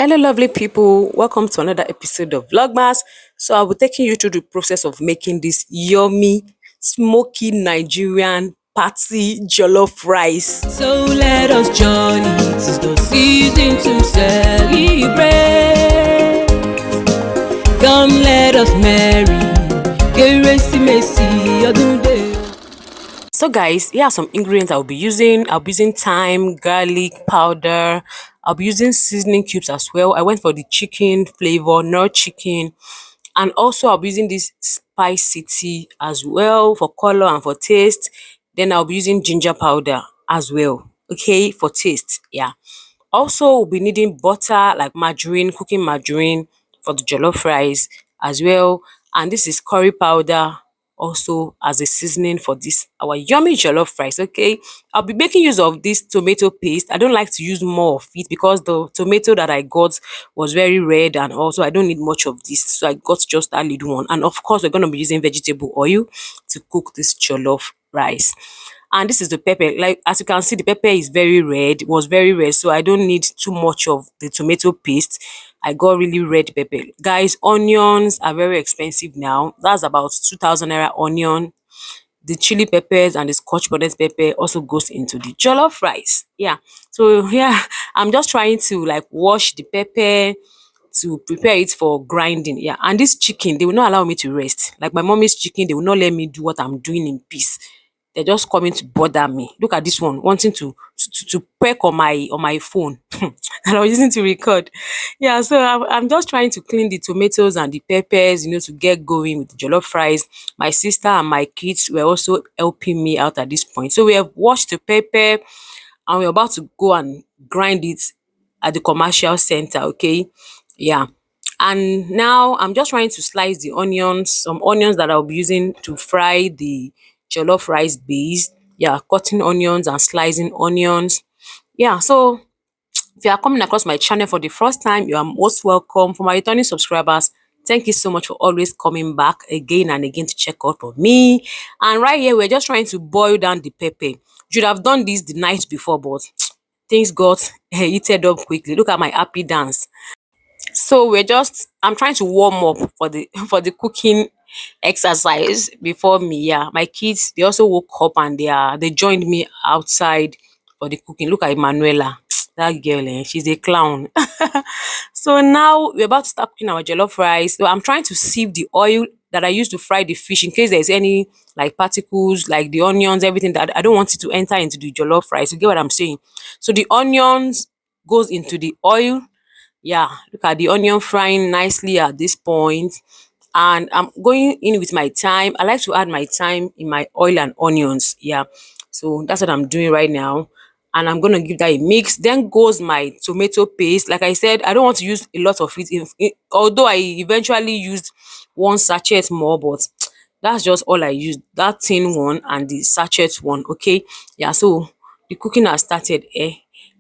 Hello, lovely people. Welcome to another episode of Vlogmas. So, I'll be taking you through the process of making this yummy, smoky Nigerian party jollof rice. So, let us join it. It's the season to celebrate. Come, let us merry. Kérésìmesì ọdún dé. So guys, here are some ingredients I'll be using. I'll be using thyme, garlic powder. I'll be using seasoning cubes as well. I went for the chicken flavor, not chicken. And also I'll be using this spice city as well for color and for taste. Then I'll be using ginger powder as well. Okay, for taste. Yeah. Also, we'll be needing butter like margarine, cooking margarine for the jollof rice as well. And this is curry powder also as a seasoning for this our yummy jollof rice. Okay, I'll be making use of this tomato paste. I don't like to use more of it because the tomato that I got was very red, and also I don't need much of this, so I got just that little one. And of course, we're going to be using vegetable oil to cook this jollof rice. And this is the pepper. Like, as you can see, the pepper is very red, was very red, so I don't need too much of the tomato paste. I got really red pepper. Guys, onions are very expensive now. That's about 2,000 naira onion. The chili peppers and the scotch bonnet pepper also goes into the jollof rice. Yeah. So yeah, I'm just trying to like wash the pepper to prepare it for grinding. Yeah. And this chicken, they will not allow me to rest. Like my mommy's chicken, they will not let me do what I'm doing in peace. They're just coming to bother me. Look at this one, wanting to peck on my phone, and I was using to record. Yeah, so I'm just trying to clean the tomatoes and the peppers, to get going with the jollof rice. My sister and my kids were also helping me out at this point. So we have washed the pepper and we're about to go and grind it at the commercial center. Okay, yeah. And now I'm just trying to slice the onions, some onions that I'll be using to fry the jollof rice base. Yeah, cutting onions and slicing onions. Yeah, so if you are coming across my channel for the first time, you are most welcome. For my returning subscribers, thank you so much for always coming back again and again to check out for me. And right here, we're just trying to boil down the pepper. You should have done this the night before, but things got heated up quickly. Look at my happy dance. So I'm trying to warm up for the for the cooking exercise before me. Yeah, my kids, they also woke up and they joined me outside for the cooking. Look at Emanuela, that girl, she's a clown. So now we're about to start cooking our jollof rice. So I'm trying to sieve the oil that I used to fry the fish in case there's any like particles, like the onions, everything that I don't want it to enter into the jollof rice. You get what I'm saying? So the onions goes into the oil. Yeah, look at the onion frying nicely at this point. And I'm going in with my thyme. I like to add my thyme in my oil and onions. Yeah, so that's what I'm doing right now. And I'm gonna give that a mix. Then goes my tomato paste. Like I said, I don't want to use a lot of it. Although I eventually used one sachet more, but that's just all I used. That thin one and the sachet one. Okay, yeah. So the cooking has started.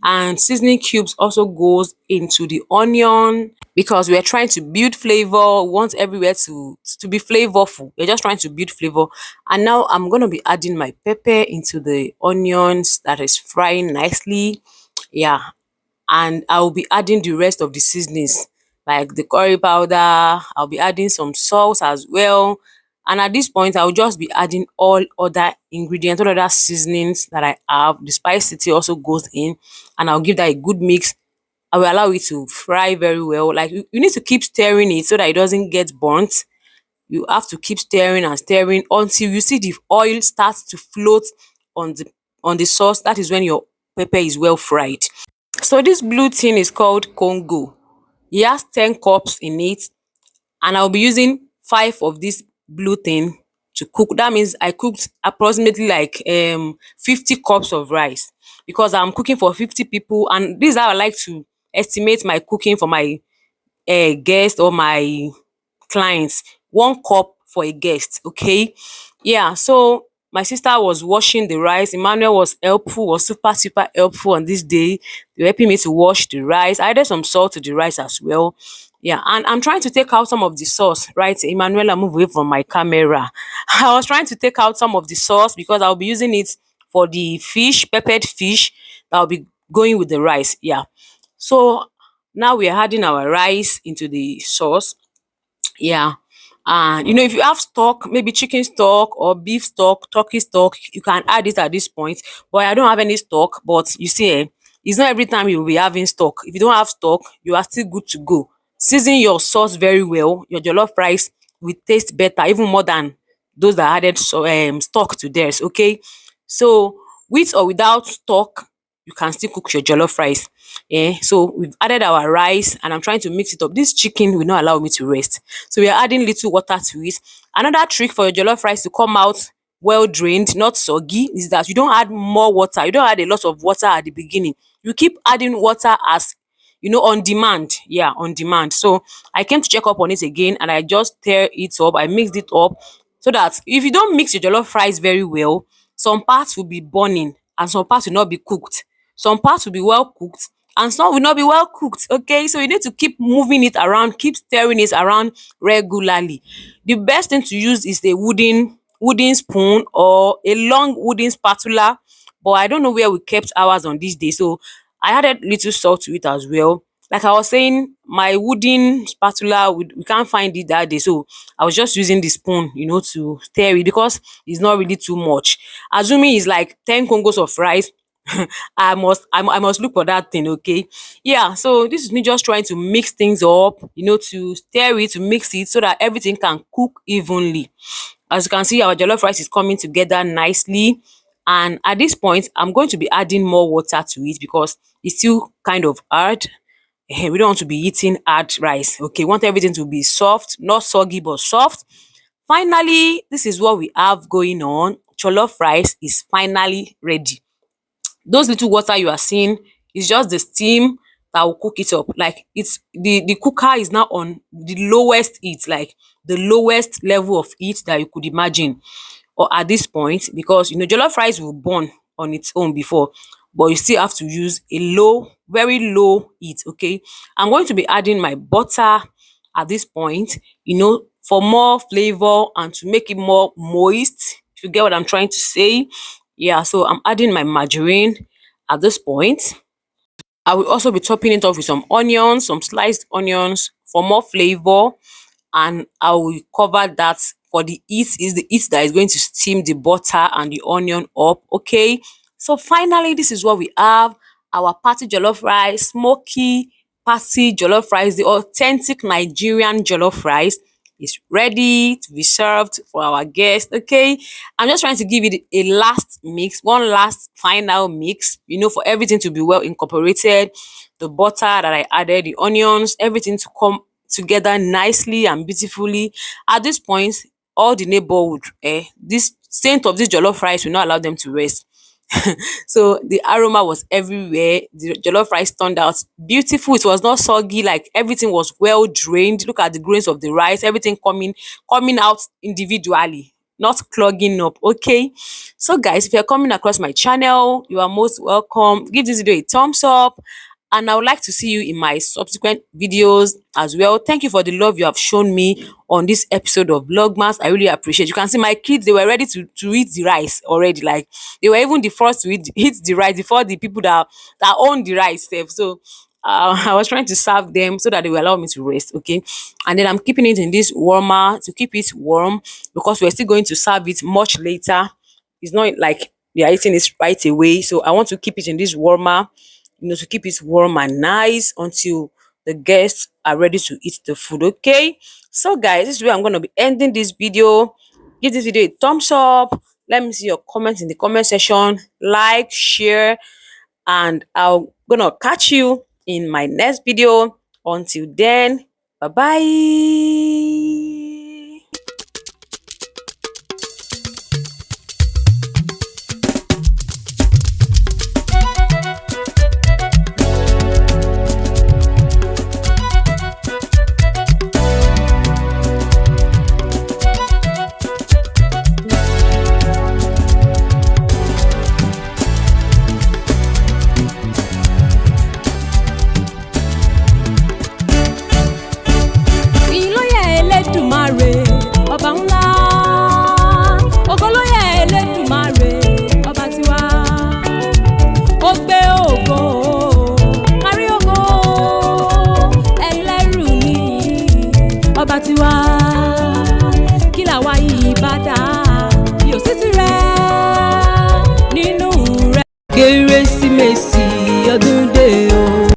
And seasoning cubes also goes into the onion because we're trying to build flavor. We want everywhere to be flavorful. We're just trying to build flavor. And now I'm going to be adding my pepper into the onions that is frying nicely. Yeah, and I'll be adding the rest of the seasonings like the curry powder. I'll be adding some salt as well. And at this point, I'll just be adding all other ingredients, all other seasonings that I have. The spicity also goes in, and I'll give that a good mix. I will allow it to fry very well. Like you need to keep stirring it so that it doesn't get burnt. You have to keep stirring and stirring until you see the oil starts to float on the sauce. That is when your pepper is well fried. So this blue thing is called Congo. It has 10 cups in it, and I'll be using 5 of this blue thing to cook. That means I cooked approximately like 50 cups of rice because I'm cooking for 50 people, and this is how I like to estimate my cooking for my guest or my clients. 1 cup for a guest, okay? Yeah, so my sister was washing the rice. Emmanuel was super helpful on this day. They were helping me to wash the rice. I added some salt to the rice as well. Yeah, and I'm trying to take out some of the sauce, right? Emanuela, move away from my camera. I was trying to take out some of the sauce because I'll be using it for the fish, peppered fish that will be going with the rice. Yeah. So Now we are adding our rice into the sauce. Yeah. And if you have stock, maybe chicken stock or beef stock, turkey stock, you can add it at this point. But I don't have any stock. But you see, it's not every time you will be having stock. If you don't have stock, you are still good to go. Season your sauce very well. Your jollof rice will taste better, even more than those that added stock to theirs. Okay. So with or without stock, you can still cook your jollof rice. So we've added our rice and I'm trying to mix it up. This chicken will not allow me to rest. So we are adding little water to it. Another trick for your jollof rice to come out well drained, not soggy, is that you don't add more water. You don't add a lot of water at the beginning. You keep adding water as on demand. Yeah, on demand. So I came to check up on it again and I just stir it up. I mixed it up so that if you don't mix your jollof rice very well, some parts will be burning and some parts will not be cooked. Some parts will be well cooked and some will not be well cooked. Okay, so you need to keep moving it around, keep stirring it around regularly. The best thing to use is a wooden spoon or a long wooden spatula, but I don't know where we kept ours on this day. So I added little salt to it as well. Like I was saying, my wooden spatula, we can't find it that day. So I was just using the spoon, to stir it because it's not really too much. Assuming it's like 10 congos of rice, I must look for that thing. Okay. Yeah. So this is me just trying to mix things up, to stir it, to mix it so that everything can cook evenly. As you can see, our jollof rice is coming together nicely. And at this point, I'm going to be adding more water to it because it's still kind of hard. We don't want to be eating hard rice. Okay, we want everything to be soft, not soggy, but soft. Finally, this is what we have going on. Jollof rice is finally ready. Those little water you are seeing is just the steam that will cook it up. Like it's the cooker is now on the lowest heat, like the lowest level of heat that you could imagine or at this point, because jollof rice will burn on its own before, but you still have to use a low, very low heat. Okay, I'm going to be adding my butter at this point, for more flavor and to make it more moist, if you get what I'm trying to say. Yeah, so I'm adding my margarine at this point. I will also be topping it off with some onions, some sliced onions for more flavor, and I will cover that for the heat. Is the heat that is going to steam the butter and the onion up. Okay, so finally this is what we have: our party jollof rice, smoky party jollof rice, the authentic Nigerian jollof rice is ready to be served for our guests. Okay, I'm just trying to give it a last mix, one last final mix, for everything to be well incorporated, the butter that I added, the onions, everything to come together nicely and beautifully. At this point, all the neighborhood, this scent of this jollof rice will not allow them to rest. So the aroma was everywhere. The jollof rice turned out beautiful. It was not soggy, like everything was well drained. Look at the grains of the rice, everything coming out individually, not clogging up. Okay, so guys, if you're coming across my channel, you are most welcome. Give this video a thumbs up and I would like to see you in my subsequent videos as well. Thank you for the love you have shown me on this episode of Vlogmas. I really appreciate. You can see my kids, they were ready to eat the rice already. Like they were even the first to eat the rice before the people that own the rice sef. So I was trying to serve them so that they will allow me to rest. Okay, and then I'm keeping it in this warmer to keep it warm because we're still going to serve it much later. It's not like we are eating it right away, so I want to keep it in this warmer, to keep it warm and nice until the guests are ready to eat the food. Okay, so guys, this is where I'm going to be ending this video. Give this video a thumbs up. Let me see your comments in the comment section. Like, share, and I'm gonna catch you in my next video. Until then, bye bye. bàbá tiwa kí làwa yìí bá dà.